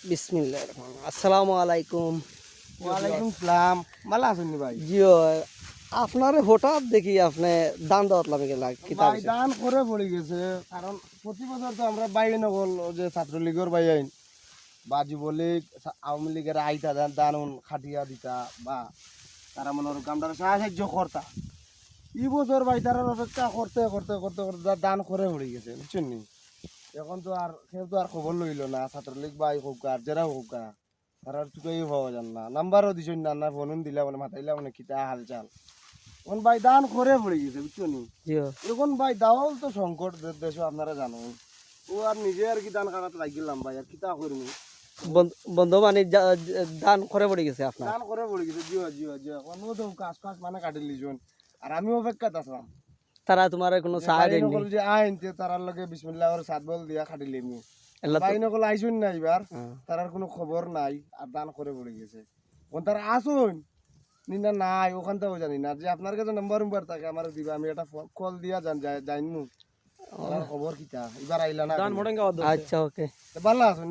বিসমিল্লাহির রহমানির রহিম। আসসালামু আলাইকুম। ওয়ালাইকুম সালাম। ভালো আছেন ভাই? জিও আপনারে হঠাৎ দেখি আপনি দান দাওয়াত লাগে গেলা কিতাব ভাই দান করে পড়ে গেছে, কারণ প্রতি বছর তো আমরা বাইরে নগল যে ছাত্রলীগের বাই আইন বা যুবলীগ আওয়ামী লীগের আইতা দান খাটিয়া দিতা বা তারা মনে হয় কামটার সাহায্য করতা। এই বছর ভাই তারা অপেক্ষা করতে করতে করতে করতে দান করে পড়ে গেছে, বুঝছেন নি? এখন তো আর কেউ তো আর খবর লইল না, ছাত্রলীগ বাই হোক আর যারা হোক তারা চুকাই পাওয়া যান না, নাম্বারও দিছেন না, না ফোন দিলা মানে মাথাইলা মানে কিতা হালচাল। এখন ভাই দান করে পড়ে গেছে, বুঝছো নি? জিও এখন ভাই দাওয়াল তো সংকট দেশে আপনারা জানো। ও আর নিজে আর কি দান কাটাতে লাগিলাম ভাই, আর কিতা করবো। বন্ধু মানে দান করে পড়ে গেছে আপনার। দান করে পড়ে গেছে, জিও জিও জিও। এখন ও তো কাজ কাজ মানে কাটি লিজন, আর আমি অপেক্ষাত আসলাম তারা তোমার কোনো যে সাহায্য ভাই দেয়নি। নকল যে আইন তে তারার লগে বিসমিল্লাহ করে সাত বল দিয়া খাটি লিমু। এলা তো ভাই নকল আইসুন না এবার, হ্যাঁ। তারার কোনো খবর নাই আর দান করে পড়ে গেছে। এখন তারা আসুন নিনা নাই, ওখান থেকেও জানি না যে আপনার কাছে নাম্বার থাকে আমার দিবা, আমি একটা কল দিয়া জানমু তারার খবর কিতা এবার আইলা না। আচ্ছা ওকে। ভালো আছেন না?